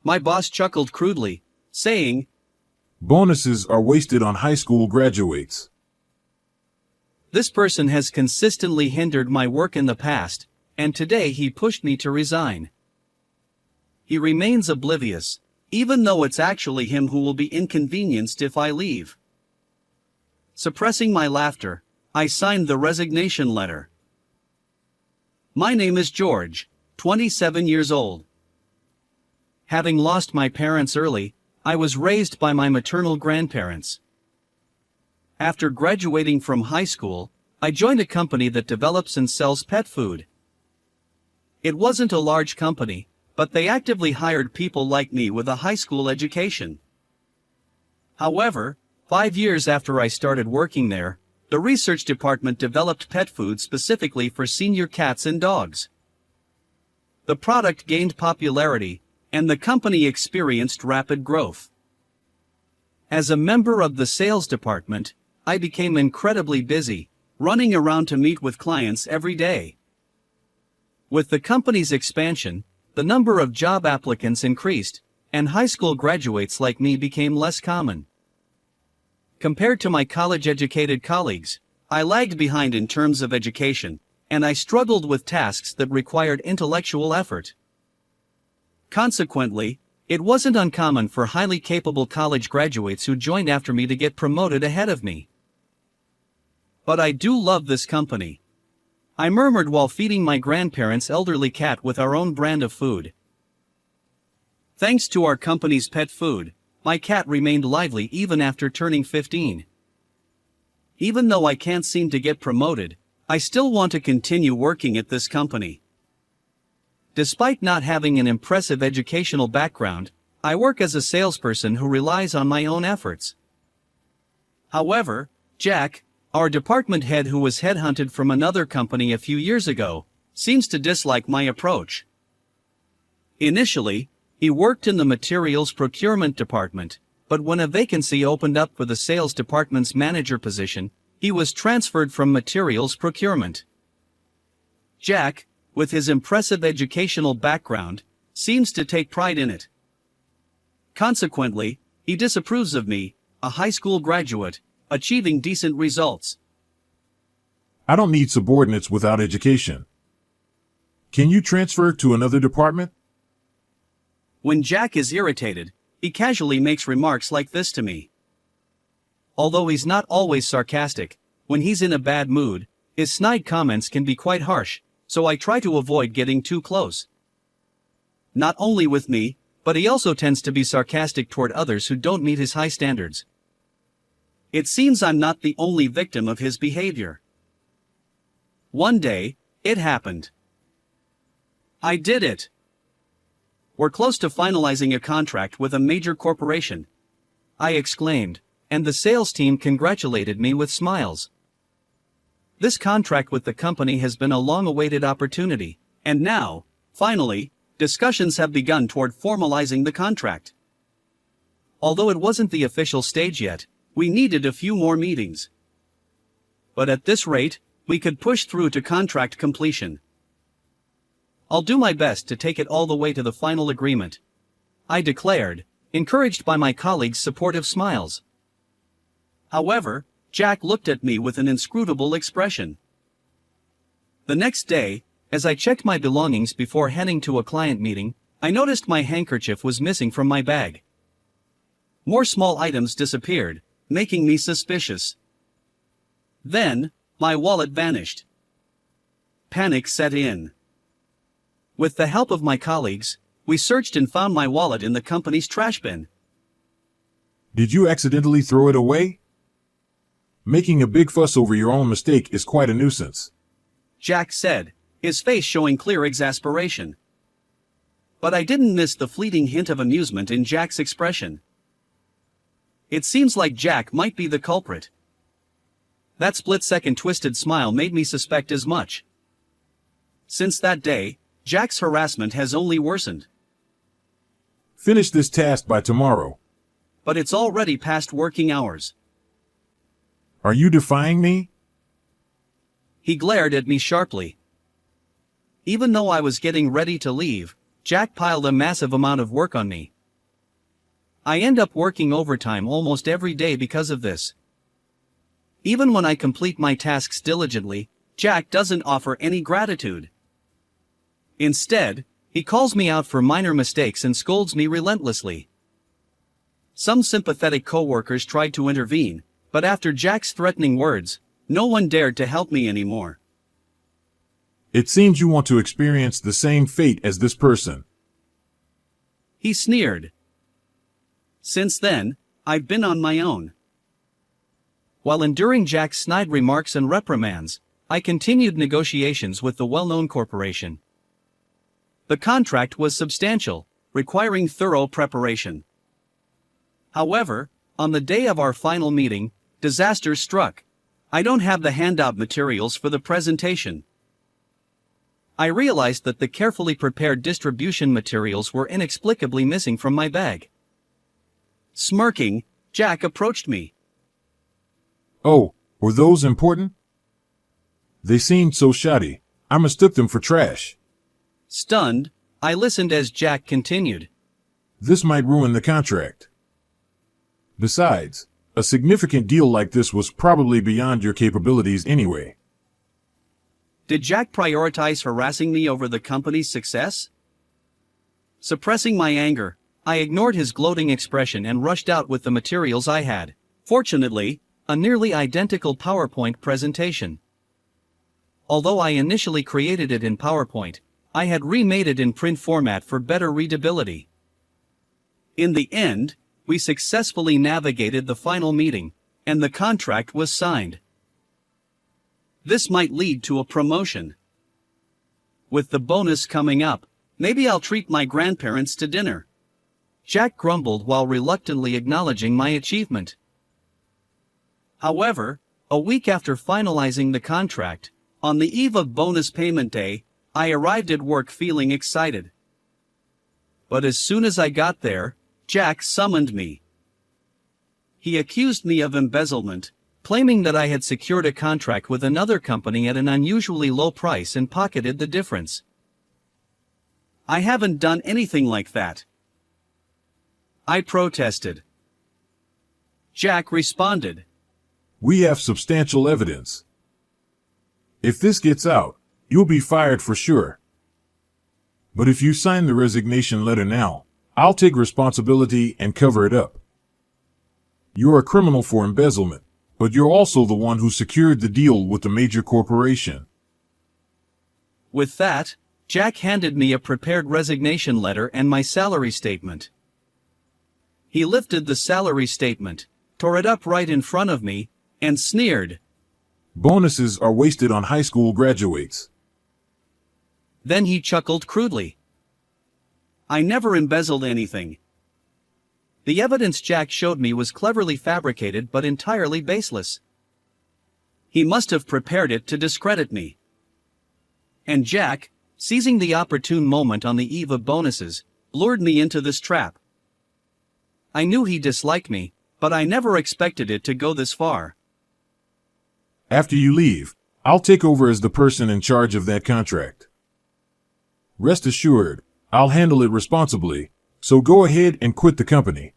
My boss chuckled crudely, saying, Bonuses are wasted on high school graduates. "This person has consistently hindered my work in the past, and today he pushed me to resign." He remains oblivious, even though it's actually him who will be inconvenienced if I leave. Suppressing my laughter, I signed the resignation letter. My name is George, 27 years old. Having lost my parents early, I was raised by my maternal grandparents. After graduating from high school, I joined a company that develops and sells pet food. It wasn't a large company, but they actively hired people like me with a high school education. However, 5 years after I started working there, the research department developed pet food specifically for senior cats and dogs. The product gained popularity, and the company experienced rapid growth. As a member of the sales department, I became incredibly busy, running around to meet with clients every day. With the company's expansion, the number of job applicants increased, and high school graduates like me became less common. Compared to my college-educated colleagues, I lagged behind in terms of education, and I struggled with tasks that required intellectual effort. Consequently, it wasn't uncommon for highly capable college graduates who joined after me to get promoted ahead of me. But I do love this company. I murmured while feeding my grandparents' elderly cat with our own brand of food. Thanks to our company's pet food, my cat remained lively even after turning 15. Even though I can't seem to get promoted, I still want to continue working at this company. Despite not having an impressive educational background, I work as a salesperson who relies on my own efforts. However, Jack, our department head who was headhunted from another company a few years ago, seems to dislike my approach. Initially, he worked in the materials procurement department, but when a vacancy opened up for the sales department's manager position, he was transferred from materials procurement. Jack, with his impressive educational background, seems to take pride in it. Consequently, he disapproves of me, a high school graduate, achieving decent results. I don't need subordinates without education. Can you transfer to another department? When Jack is irritated, he casually makes remarks like this to me. Although he's not always sarcastic, when he's in a bad mood, his snide comments can be quite harsh, so I try to avoid getting too close. Not only with me, but he also tends to be sarcastic toward others who don't meet his high standards. It seems I'm not the only victim of his behavior. One day, it happened. I did it. We're close to finalizing a contract with a major corporation, I exclaimed, and the sales team congratulated me with smiles. This contract with the company has been a long-awaited opportunity, and now, finally, discussions have begun toward formalizing the contract. Although it wasn't the official stage yet, we needed a few more meetings. But at this rate, we could push through to contract completion. I'll do my best to take it all the way to the final agreement, I declared, encouraged by my colleagues' supportive smiles. However, Jack looked at me with an inscrutable expression. The next day, as I checked my belongings before heading to a client meeting, I noticed my handkerchief was missing from my bag. More small items disappeared, making me suspicious. Then, my wallet vanished. Panic set in. With the help of my colleagues, we searched and found my wallet in the company's trash bin. Did you accidentally throw it away? Making a big fuss over your own mistake is quite a nuisance, Jack said, his face showing clear exasperation. But I didn't miss the fleeting hint of amusement in Jack's expression. It seems like Jack might be the culprit. That split-second twisted smile made me suspect as much. Since that day, Jack's harassment has only worsened. Finish this task by tomorrow. But it's already past working hours. Are you defying me? He glared at me sharply. Even though I was getting ready to leave, Jack piled a massive amount of work on me. I end up working overtime almost every day because of this. Even when I complete my tasks diligently, Jack doesn't offer any gratitude. Instead, he calls me out for minor mistakes and scolds me relentlessly. Some sympathetic coworkers tried to intervene, but after Jack's threatening words, no one dared to help me anymore. It seems you want to experience the same fate as this person. He sneered. Since then, I've been on my own. While enduring Jack's snide remarks and reprimands, I continued negotiations with the well-known corporation. The contract was substantial, requiring thorough preparation. However, on the day of our final meeting, disaster struck. I don't have the handout materials for the presentation. I realized that the carefully prepared distribution materials were inexplicably missing from my bag. Smirking, Jack approached me. Oh, were those important? They seemed so shoddy. I mistook them for trash. Stunned, I listened as Jack continued. This might ruin the contract. Besides, a significant deal like this was probably beyond your capabilities anyway. Did Jack prioritize harassing me over the company's success? Suppressing my anger, I ignored his gloating expression and rushed out with the materials I had. Fortunately, a nearly identical PowerPoint presentation. Although I initially created it in PowerPoint, I had remade it in print format for better readability. In the end, we successfully navigated the final meeting, and the contract was signed. This might lead to a promotion. With the bonus coming up, maybe I'll treat my grandparents to dinner. Jack grumbled while reluctantly acknowledging my achievement. However, a week after finalizing the contract, on the eve of bonus payment day, I arrived at work feeling excited. But as soon as I got there, Jack summoned me. He accused me of embezzlement, claiming that I had secured a contract with another company at an unusually low price and pocketed the difference. I haven't done anything like that. I protested. Jack responded. We have substantial evidence. If this gets out, you'll be fired for sure. But if you sign the resignation letter now, I'll take responsibility and cover it up. You're a criminal for embezzlement, but you're also the one who secured the deal with the major corporation. With that, Jack handed me a prepared resignation letter and my salary statement. He lifted the salary statement, tore it up right in front of me, and sneered. Bonuses are wasted on high school graduates. Then he chuckled crudely. I never embezzled anything. The evidence Jack showed me was cleverly fabricated but entirely baseless. He must have prepared it to discredit me. And Jack, seizing the opportune moment on the eve of bonuses, lured me into this trap. I knew he disliked me, but I never expected it to go this far. After you leave, I'll take over as the person in charge of that contract. Rest assured, I'll handle it responsibly, so go ahead and quit the company.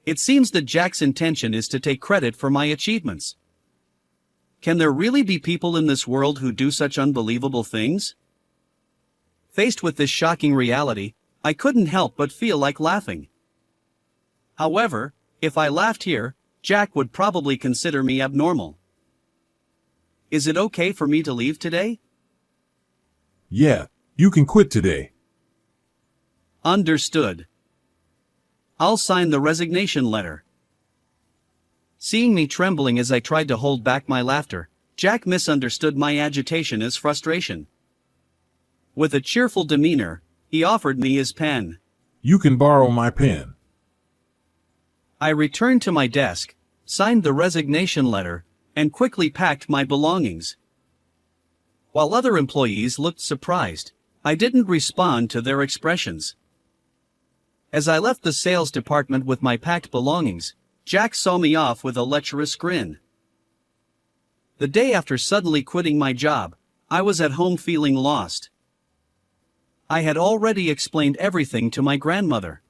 It seems that Jack's intention is to take credit for my achievements. Can there really be people in this world who do such unbelievable things? Faced with this shocking reality, I couldn't help but feel like laughing. However, if I laughed here, Jack would probably consider me abnormal. Is it okay for me to leave today? Yeah, you can quit today. Understood. I'll sign the resignation letter. Seeing me trembling as I tried to hold back my laughter, Jack misunderstood my agitation as frustration. With a cheerful demeanor, he offered me his pen. You can borrow my pen. I returned to my desk, signed the resignation letter, and quickly packed my belongings. While other employees looked surprised, I didn't respond to their expressions. As I left the sales department with my packed belongings, Jack saw me off with a lecherous grin. The day after suddenly quitting my job, I was at home feeling lost. I had already explained everything to my grandmother.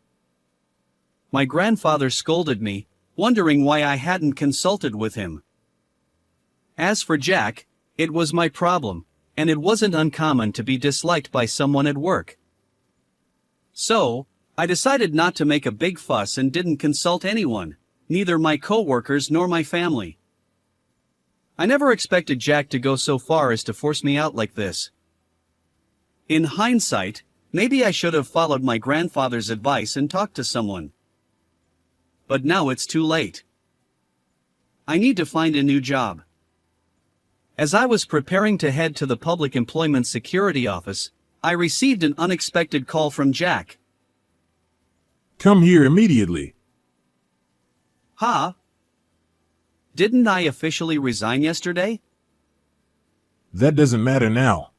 My grandfather scolded me, wondering why I hadn't consulted with him. As for Jack, it was my problem, and it wasn't uncommon to be disliked by someone at work. So, I decided not to make a big fuss and didn't consult anyone, neither my coworkers nor my family. I never expected Jack to go so far as to force me out like this. In hindsight, maybe I should have followed my grandfather's advice and talked to someone. But now it's too late. I need to find a new job. As I was preparing to head to the Public Employment Security Office, I received an unexpected call from Jack. Come here immediately. Huh? Didn't I officially resign yesterday? That doesn't matter now.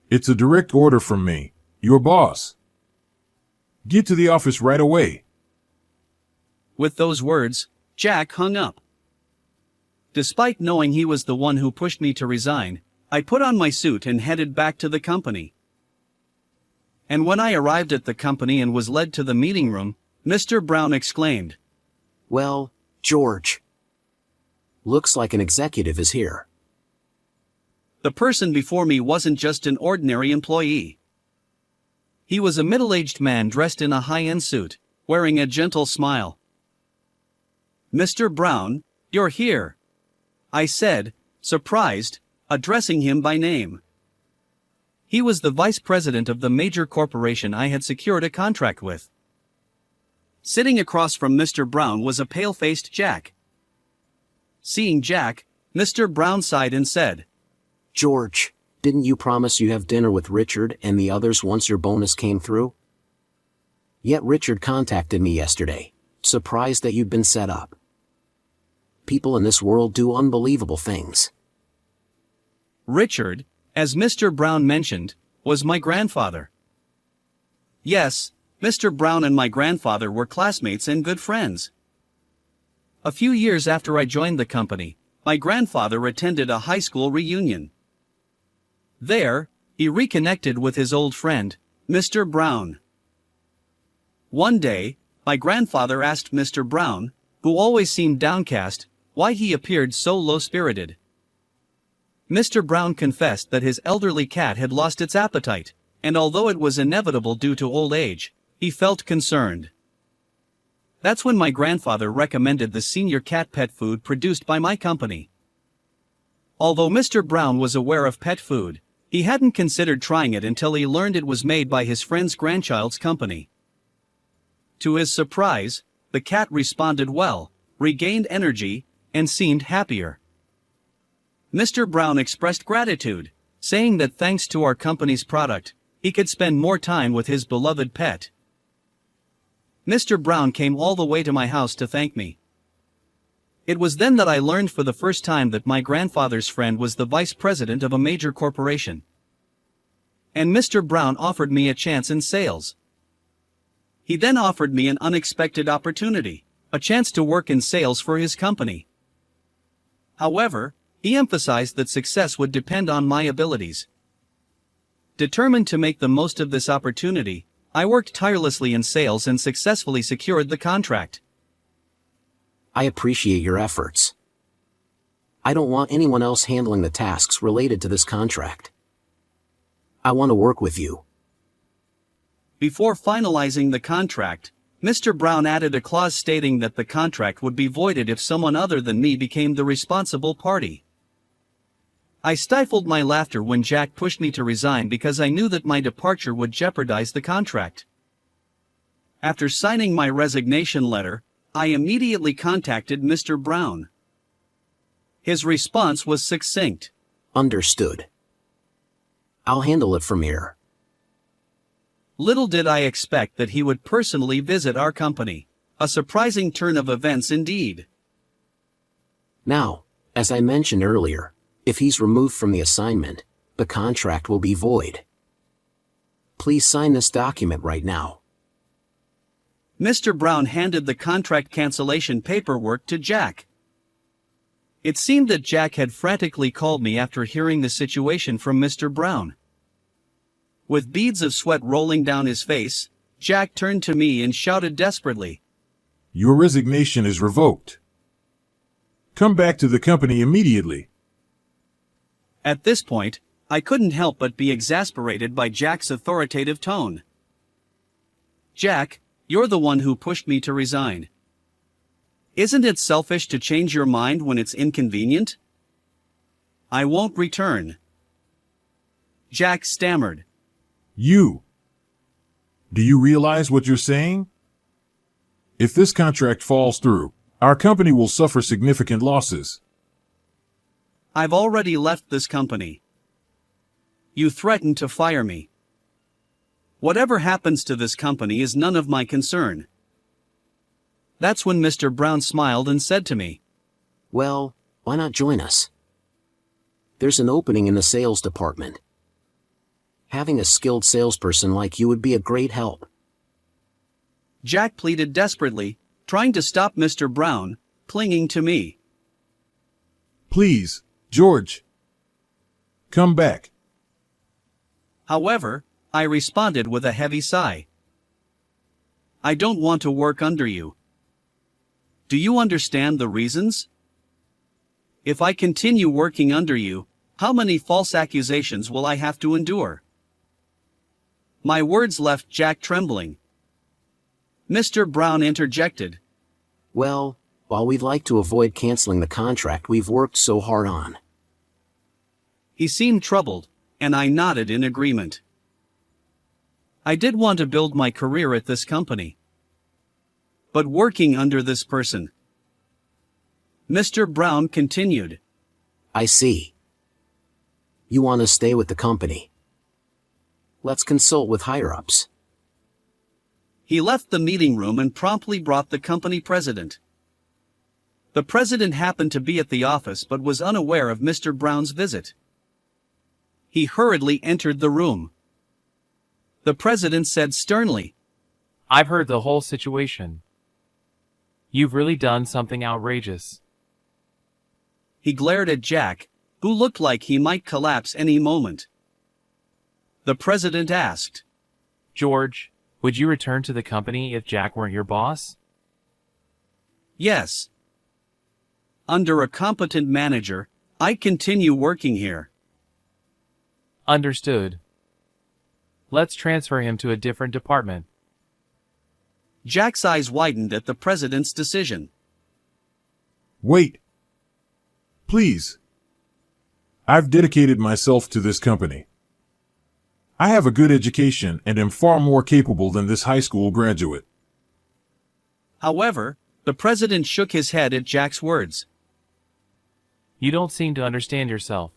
It's a direct order from me, your boss. Get to the office right away. With those words, Jack hung up. Despite knowing he was the one who pushed me to resign, I put on my suit and headed back to the company. And when I arrived at the company and was led to the meeting room, Mr. Brown exclaimed, "Well, George. Looks like an executive is here." The person before me wasn't just an ordinary employee. He was a middle-aged man dressed in a high-end suit, wearing a gentle smile. "Mr. Brown, you're here," I said, surprised, addressing him by name. He was the vice president of the major corporation I had secured a contract with. Sitting across from Mr. Brown was a pale-faced Jack. Seeing Jack, Mr. Brown sighed and said, "George, didn't you promise you have dinner with Richard and the others once your bonus came through? Yet Richard contacted me yesterday, surprised that you'd been set up. People in this world do unbelievable things." Richard, as Mr. Brown mentioned, was my grandfather. Yes, Mr. Brown and my grandfather were classmates and good friends. A few years after I joined the company, my grandfather attended a high school reunion. There, he reconnected with his old friend, Mr. Brown. One day, my grandfather asked Mr. Brown, who always seemed downcast, why he appeared so low-spirited. Mr. Brown confessed that his elderly cat had lost its appetite, and although it was inevitable due to old age, he felt concerned. That's when my grandfather recommended the senior cat pet food produced by my company. Although Mr. Brown was aware of pet food, he hadn't considered trying it until he learned it was made by his friend's grandchild's company. To his surprise, the cat responded well, regained energy, and seemed happier. Mr. Brown expressed gratitude, saying that thanks to our company's product, he could spend more time with his beloved pet. Mr. Brown came all the way to my house to thank me. It was then that I learned for the first time that my grandfather's friend was the vice president of a major corporation. And Mr. Brown offered me a chance in sales. He then offered me an unexpected opportunity, a chance to work in sales for his company. However, he emphasized that success would depend on my abilities. Determined to make the most of this opportunity, I worked tirelessly in sales and successfully secured the contract. I appreciate your efforts. I don't want anyone else handling the tasks related to this contract. I want to work with you. Before finalizing the contract, Mr. Brown added a clause stating that the contract would be voided if someone other than me became the responsible party. I stifled my laughter when Jack pushed me to resign because I knew that my departure would jeopardize the contract. After signing my resignation letter, I immediately contacted Mr. Brown. His response was succinct. "Understood. I'll handle it from here." Little did I expect that he would personally visit our company, a surprising turn of events indeed. Now, as I mentioned earlier, if he's removed from the assignment, the contract will be void. Please sign this document right now. Mr. Brown handed the contract cancellation paperwork to Jack. It seemed that Jack had frantically called me after hearing the situation from Mr. Brown. With beads of sweat rolling down his face, Jack turned to me and shouted desperately, Your resignation is revoked. Come back to the company immediately. At this point, I couldn't help but be exasperated by Jack's authoritative tone. Jack, you're the one who pushed me to resign. Isn't it selfish to change your mind when it's inconvenient? I won't return. Jack stammered. Do you realize what you're saying? If this contract falls through, our company will suffer significant losses. I've already left this company. You threatened to fire me. Whatever happens to this company is none of my concern. That's when Mr. Brown smiled and said to me, Well, why not join us? There's an opening in the sales department. Having a skilled salesperson like you would be a great help. Jack pleaded desperately, trying to stop Mr. Brown, clinging to me. Please, George. Come back. However, I responded with a heavy sigh. I don't want to work under you. Do you understand the reasons? If I continue working under you, how many false accusations will I have to endure? My words left Jack trembling. Mr. Brown interjected. Well, while we'd like to avoid canceling the contract we've worked so hard on. He seemed troubled, and I nodded in agreement. I did want to build my career at this company. But working under this person. Mr. Brown continued. I see. You want to stay with the company. Let's consult with higher-ups. He left the meeting room and promptly brought the company president. The president happened to be at the office but was unaware of Mr. Brown's visit. He hurriedly entered the room. The president said sternly, I've heard the whole situation. You've really done something outrageous. He glared at Jack, who looked like he might collapse any moment. The president asked, George, would you return to the company if Jack weren't your boss? Yes. Under a competent manager, I'd continue working here. Understood. Let's transfer him to a different department. Jack's eyes widened at the president's decision. Wait. Please. I've dedicated myself to this company. I have a good education and am far more capable than this high school graduate. However, the president shook his head at Jack's words. You don't seem to understand yourself.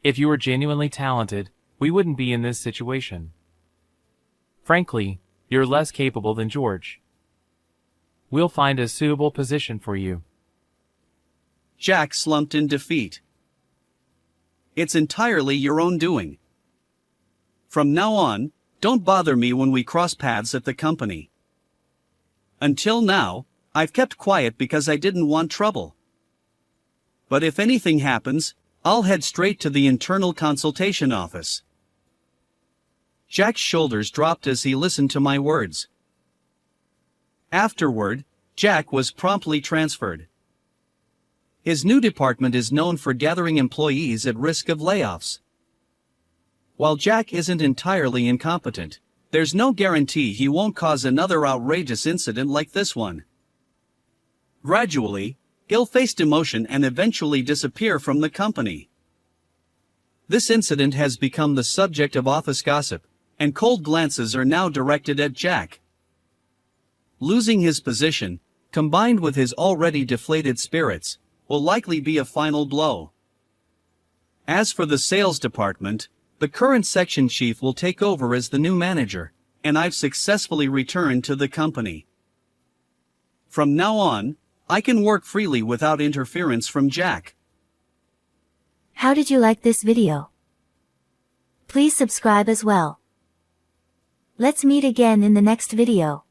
If you were genuinely talented, we wouldn't be in this situation. Frankly, you're less capable than George. We'll find a suitable position for you. Jack slumped in defeat. It's entirely your own doing. From now on, don't bother me when we cross paths at the company. Until now, I've kept quiet because I didn't want trouble. But if anything happens, I'll head straight to the internal consultation office. Jack's shoulders dropped as he listened to my words. Afterward, Jack was promptly transferred. His new department is known for gathering employees at risk of layoffs. While Jack isn't entirely incompetent, there's no guarantee he won't cause another outrageous incident like this one. Gradually, he'll face demotion and eventually disappear from the company. This incident has become the subject of office gossip, and cold glances are now directed at Jack. Losing his position, combined with his already deflated spirits, will likely be a final blow. As for the sales department, the current section chief will take over as the new manager, and I've successfully returned to the company. From now on, I can work freely without interference from Jack. How did you like this video? Please subscribe as well. Let's meet again in the next video.